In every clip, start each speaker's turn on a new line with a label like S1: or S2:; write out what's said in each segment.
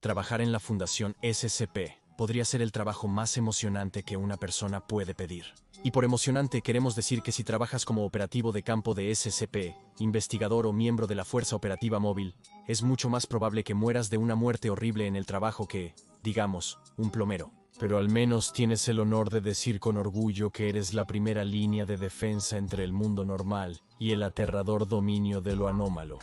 S1: Trabajar en la Fundación SCP podría ser el trabajo más emocionante que una persona puede pedir. Y por emocionante queremos decir que si trabajas como operativo de campo de SCP, investigador o miembro de la Fuerza Operativa Móvil, es mucho más probable que mueras de una muerte horrible en el trabajo que, digamos, un plomero. Pero al menos tienes el honor de decir con orgullo que eres la primera línea de defensa entre el mundo normal y el aterrador dominio de lo anómalo.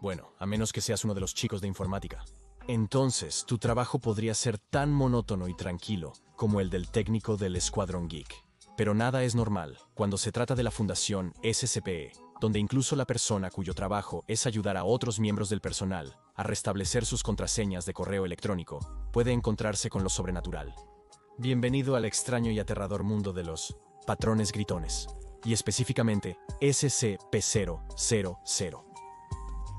S1: Bueno, a menos que seas uno de los chicos de informática. Entonces, tu trabajo podría ser tan monótono y tranquilo como el del técnico del Escuadrón Geek. Pero nada es normal cuando se trata de la Fundación SCP, donde incluso la persona cuyo trabajo es ayudar a otros miembros del personal a restablecer sus contraseñas de correo electrónico, puede encontrarse con lo sobrenatural. Bienvenido al extraño y aterrador mundo de los patrones gritones, y específicamente SCP-000.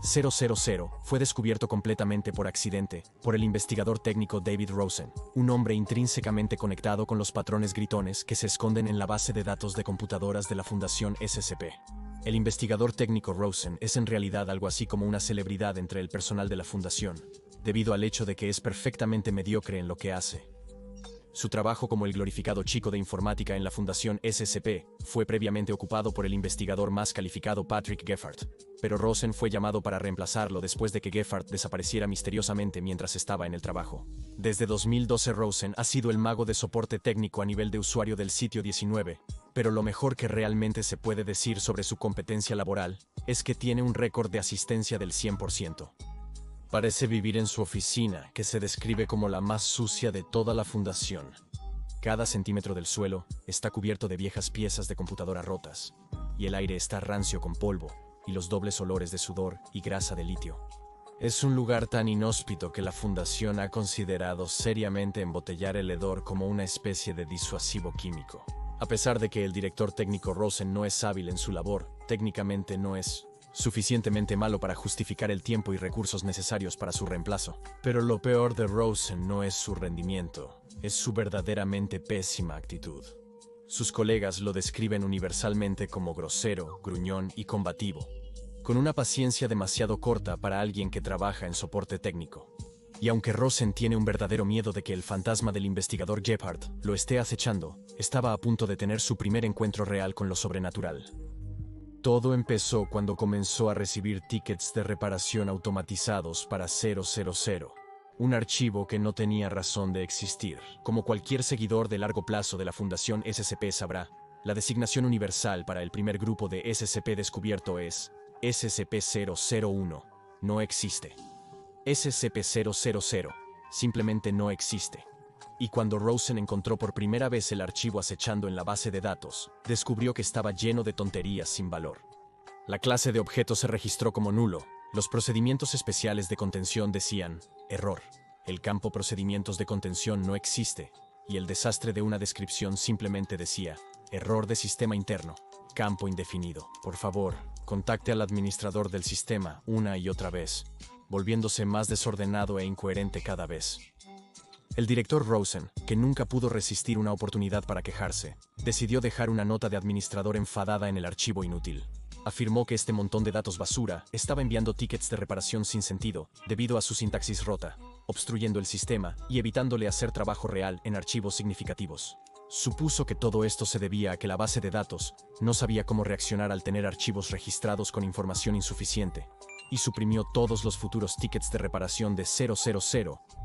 S1: 000 fue descubierto completamente por accidente por el investigador técnico David Rosen, un hombre intrínsecamente conectado con los patrones gritones que se esconden en la base de datos de computadoras de la Fundación SCP. El investigador técnico Rosen es en realidad algo así como una celebridad entre el personal de la Fundación, debido al hecho de que es perfectamente mediocre en lo que hace. Su trabajo como el glorificado chico de informática en la Fundación SCP fue previamente ocupado por el investigador más calificado Patrick Geffart, pero Rosen fue llamado para reemplazarlo después de que Geffart desapareciera misteriosamente mientras estaba en el trabajo. Desde 2012 Rosen ha sido el mago de soporte técnico a nivel de usuario del sitio 19, pero lo mejor que realmente se puede decir sobre su competencia laboral es que tiene un récord de asistencia del 100%. Parece vivir en su oficina, que se describe como la más sucia de toda la fundación. Cada centímetro del suelo está cubierto de viejas piezas de computadora rotas, y el aire está rancio con polvo y los dobles olores de sudor y grasa de litio. Es un lugar tan inhóspito que la fundación ha considerado seriamente embotellar el hedor como una especie de disuasivo químico. A pesar de que el director técnico Rosen no es hábil en su labor, técnicamente no es suficientemente malo para justificar el tiempo y recursos necesarios para su reemplazo. Pero lo peor de Rosen no es su rendimiento, es su verdaderamente pésima actitud. Sus colegas lo describen universalmente como grosero, gruñón y combativo, con una paciencia demasiado corta para alguien que trabaja en soporte técnico. Y aunque Rosen tiene un verdadero miedo de que el fantasma del investigador Gephardt lo esté acechando, estaba a punto de tener su primer encuentro real con lo sobrenatural. Todo empezó cuando comenzó a recibir tickets de reparación automatizados para 000, un archivo que no tenía razón de existir. Como cualquier seguidor de largo plazo de la Fundación SCP sabrá, la designación universal para el primer grupo de SCP descubierto es SCP-001. No existe. SCP-000 simplemente no existe. Y cuando Rosen encontró por primera vez el archivo acechando en la base de datos, descubrió que estaba lleno de tonterías sin valor. La clase de objeto se registró como nulo. Los procedimientos especiales de contención decían, error. El campo procedimientos de contención no existe. Y el desastre de una descripción simplemente decía, error de sistema interno, campo indefinido. Por favor, contacte al administrador del sistema una y otra vez, volviéndose más desordenado e incoherente cada vez. El director Rosen, que nunca pudo resistir una oportunidad para quejarse, decidió dejar una nota de administrador enfadada en el archivo inútil. Afirmó que este montón de datos basura estaba enviando tickets de reparación sin sentido debido a su sintaxis rota, obstruyendo el sistema y evitándole hacer trabajo real en archivos significativos. Supuso que todo esto se debía a que la base de datos no sabía cómo reaccionar al tener archivos registrados con información insuficiente, y suprimió todos los futuros tickets de reparación de 000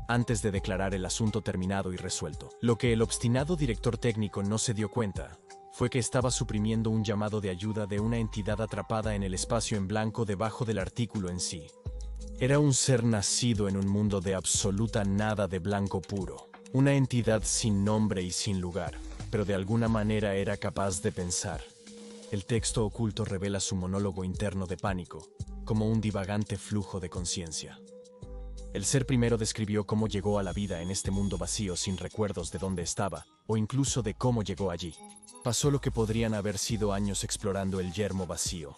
S1: antes de declarar el asunto terminado y resuelto. Lo que el obstinado director técnico no se dio cuenta fue que estaba suprimiendo un llamado de ayuda de una entidad atrapada en el espacio en blanco debajo del artículo en sí. Era un ser nacido en un mundo de absoluta nada de blanco puro. Una entidad sin nombre y sin lugar, pero de alguna manera era capaz de pensar. El texto oculto revela su monólogo interno de pánico, como un divagante flujo de conciencia. El ser primero describió cómo llegó a la vida en este mundo vacío sin recuerdos de dónde estaba, o incluso de cómo llegó allí. Pasó lo que podrían haber sido años explorando el yermo vacío.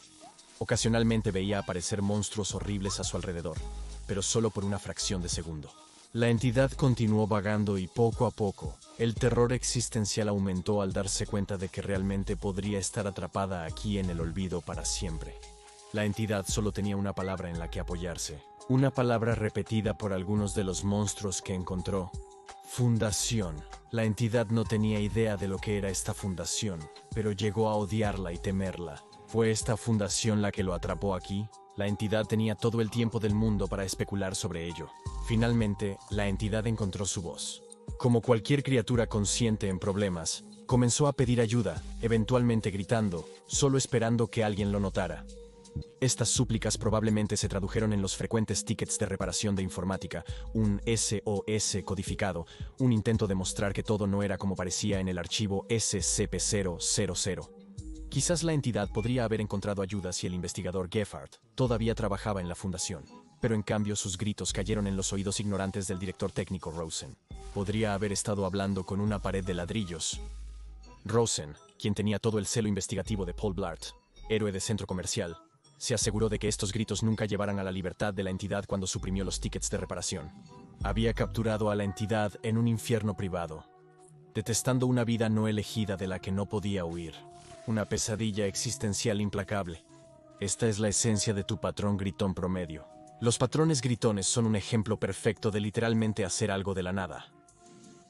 S1: Ocasionalmente veía aparecer monstruos horribles a su alrededor, pero solo por una fracción de segundo. La entidad continuó vagando y poco a poco, el terror existencial aumentó al darse cuenta de que realmente podría estar atrapada aquí en el olvido para siempre. La entidad solo tenía una palabra en la que apoyarse. Una palabra repetida por algunos de los monstruos que encontró. Fundación. La entidad no tenía idea de lo que era esta fundación, pero llegó a odiarla y temerla. ¿Fue esta fundación la que lo atrapó aquí? La entidad tenía todo el tiempo del mundo para especular sobre ello. Finalmente, la entidad encontró su voz. Como cualquier criatura consciente en problemas, comenzó a pedir ayuda, eventualmente gritando, solo esperando que alguien lo notara. Estas súplicas probablemente se tradujeron en los frecuentes tickets de reparación de informática, un SOS codificado, un intento de mostrar que todo no era como parecía en el archivo SCP-000. Quizás la entidad podría haber encontrado ayuda si el investigador Gephardt todavía trabajaba en la fundación, pero en cambio sus gritos cayeron en los oídos ignorantes del director técnico Rosen. Podría haber estado hablando con una pared de ladrillos. Rosen, quien tenía todo el celo investigativo de Paul Blart, héroe de centro comercial, se aseguró de que estos gritos nunca llevaran a la libertad de la entidad cuando suprimió los tickets de reparación. Había capturado a la entidad en un infierno privado, detestando una vida no elegida de la que no podía huir. Una pesadilla existencial implacable. Esta es la esencia de tu patrón gritón promedio. Los patrones gritones son un ejemplo perfecto de literalmente hacer algo de la nada.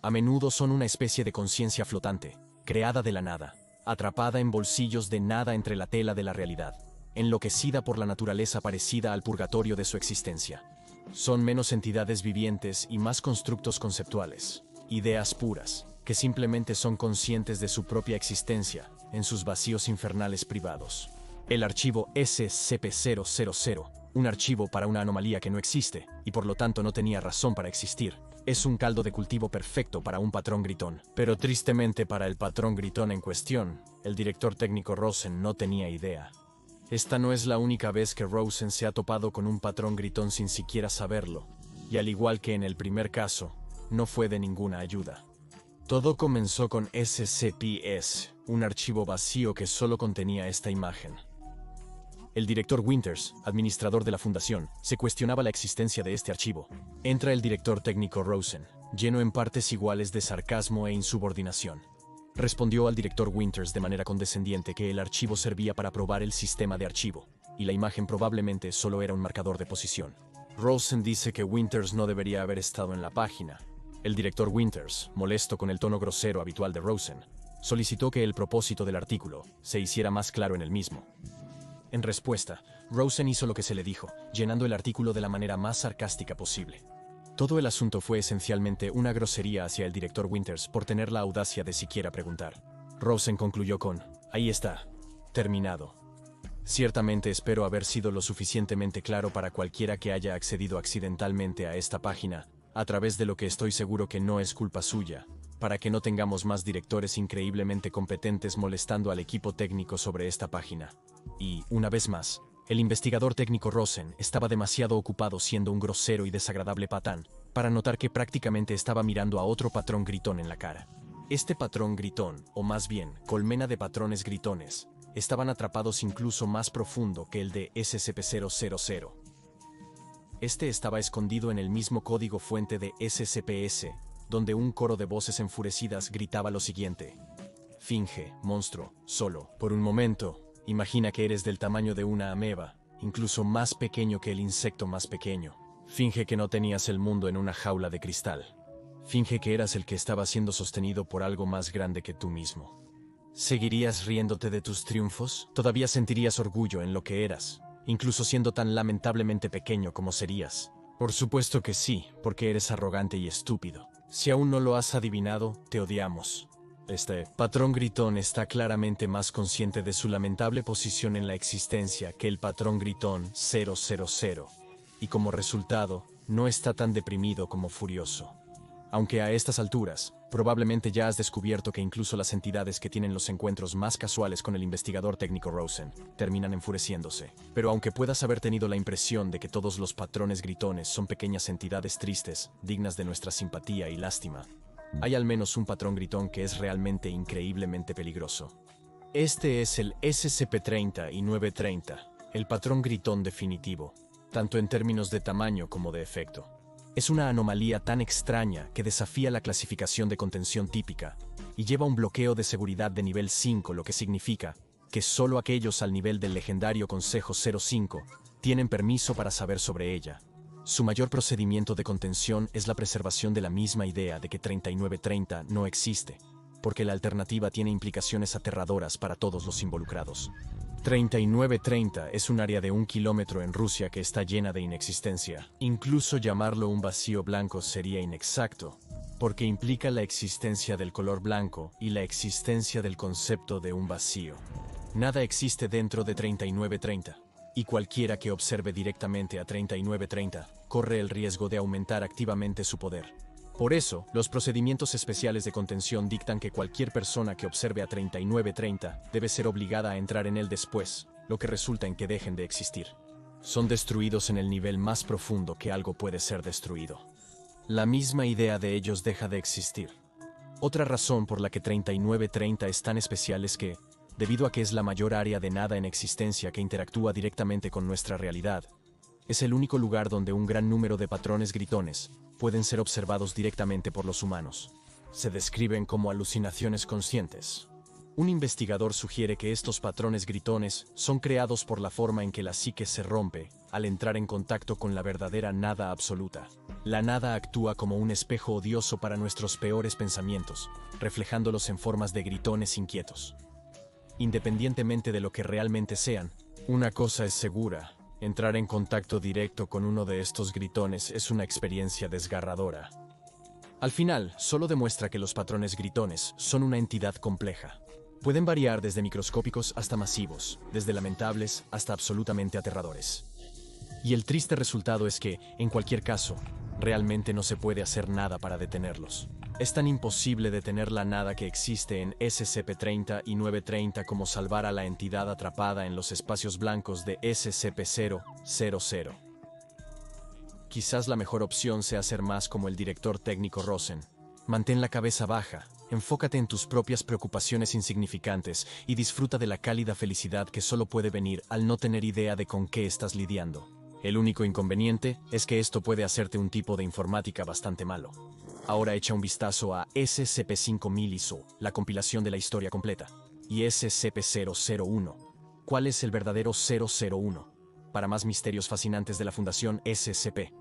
S1: A menudo son una especie de conciencia flotante, creada de la nada, atrapada en bolsillos de nada entre la tela de la realidad, enloquecida por la naturaleza parecida al purgatorio de su existencia. Son menos entidades vivientes y más constructos conceptuales, ideas puras, que simplemente son conscientes de su propia existencia en sus vacíos infernales privados. El archivo SCP-000, un archivo para una anomalía que no existe y por lo tanto no tenía razón para existir, es un caldo de cultivo perfecto para un patrón gritón. Pero tristemente para el patrón gritón en cuestión, el director técnico Rosen no tenía idea. Esta no es la única vez que Rosen se ha topado con un patrón gritón sin siquiera saberlo, y al igual que en el primer caso, no fue de ninguna ayuda. Todo comenzó con SCP-S, un archivo vacío que solo contenía esta imagen. El director Winters, administrador de la fundación, se cuestionaba la existencia de este archivo. Entra el director técnico Rosen, lleno en partes iguales de sarcasmo e insubordinación. Respondió al director Winters de manera condescendiente que el archivo servía para probar el sistema de archivo, y la imagen probablemente solo era un marcador de posición. Rosen dice que Winters no debería haber estado en la página. El director Winters, molesto con el tono grosero habitual de Rosen, solicitó que el propósito del artículo se hiciera más claro en el mismo. En respuesta, Rosen hizo lo que se le dijo, llenando el artículo de la manera más sarcástica posible. Todo el asunto fue esencialmente una grosería hacia el director Winters por tener la audacia de siquiera preguntar. Rosen concluyó con: ahí está, terminado. Ciertamente espero haber sido lo suficientemente claro para cualquiera que haya accedido accidentalmente a esta página, a través de lo que estoy seguro que no es culpa suya, para que no tengamos más directores increíblemente competentes molestando al equipo técnico sobre esta página. Y, una vez más, el investigador técnico Rosen estaba demasiado ocupado siendo un grosero y desagradable patán para notar que prácticamente estaba mirando a otro patrón gritón en la cara. Este patrón gritón, o más bien, colmena de patrones gritones, estaban atrapados incluso más profundo que el de SCP-000. Este estaba escondido en el mismo código fuente de SCP-S, donde un coro de voces enfurecidas gritaba lo siguiente: finge, monstruo, solo, por un momento. Imagina que eres del tamaño de una ameba, incluso más pequeño que el insecto más pequeño. Finge que no tenías el mundo en una jaula de cristal. Finge que eras el que estaba siendo sostenido por algo más grande que tú mismo. ¿Seguirías riéndote de tus triunfos? ¿Todavía sentirías orgullo en lo que eras, incluso siendo tan lamentablemente pequeño como serías? Por supuesto que sí, porque eres arrogante y estúpido. Si aún no lo has adivinado, te odiamos. Este patrón gritón está claramente más consciente de su lamentable posición en la existencia que el patrón gritón 000, y como resultado, no está tan deprimido como furioso. Aunque a estas alturas, probablemente ya has descubierto que incluso las entidades que tienen los encuentros más casuales con el investigador técnico Rosen terminan enfureciéndose. Pero aunque puedas haber tenido la impresión de que todos los patrones gritones son pequeñas entidades tristes, dignas de nuestra simpatía y lástima, hay al menos un patrón gritón que es realmente increíblemente peligroso. Este es el SCP-30 y 930, el patrón gritón definitivo, tanto en términos de tamaño como de efecto. Es una anomalía tan extraña que desafía la clasificación de contención típica y lleva un bloqueo de seguridad de nivel 5, lo que significa que solo aquellos al nivel del legendario Consejo 05 tienen permiso para saber sobre ella. Su mayor procedimiento de contención es la preservación de la misma idea de que 3930 no existe, porque la alternativa tiene implicaciones aterradoras para todos los involucrados. 3930 es un área de 1 kilómetro en Rusia que está llena de inexistencia. Incluso llamarlo un vacío blanco sería inexacto, porque implica la existencia del color blanco y la existencia del concepto de un vacío. Nada existe dentro de 3930, y cualquiera que observe directamente a 3930 corre el riesgo de aumentar activamente su poder. Por eso, los procedimientos especiales de contención dictan que cualquier persona que observe a 3930 debe ser obligada a entrar en él después, lo que resulta en que dejen de existir. Son destruidos en el nivel más profundo que algo puede ser destruido. La misma idea de ellos deja de existir. Otra razón por la que 3930 es tan especial es que, debido a que es la mayor área de nada en existencia que interactúa directamente con nuestra realidad, es el único lugar donde un gran número de patrones gritones pueden ser observados directamente por los humanos. Se describen como alucinaciones conscientes. Un investigador sugiere que estos patrones gritones son creados por la forma en que la psique se rompe al entrar en contacto con la verdadera nada absoluta. La nada actúa como un espejo odioso para nuestros peores pensamientos, reflejándolos en formas de gritones inquietos. Independientemente de lo que realmente sean, una cosa es segura: entrar en contacto directo con uno de estos gritones es una experiencia desgarradora. Al final, solo demuestra que los patrones gritones son una entidad compleja. Pueden variar desde microscópicos hasta masivos, desde lamentables hasta absolutamente aterradores. Y el triste resultado es que, en cualquier caso, realmente no se puede hacer nada para detenerlos. Es tan imposible detener la nada que existe en SCP-30 y 930 como salvar a la entidad atrapada en los espacios blancos de SCP-000. Quizás la mejor opción sea ser más como el director técnico Rosen. Mantén la cabeza baja, enfócate en tus propias preocupaciones insignificantes y disfruta de la cálida felicidad que solo puede venir al no tener idea de con qué estás lidiando. El único inconveniente es que esto puede hacerte un tipo de informática bastante malo. Ahora echa un vistazo a SCP-5000 ISO, la compilación de la historia completa, y SCP-001. ¿Cuál es el verdadero 001? Para más misterios fascinantes de la Fundación SCP.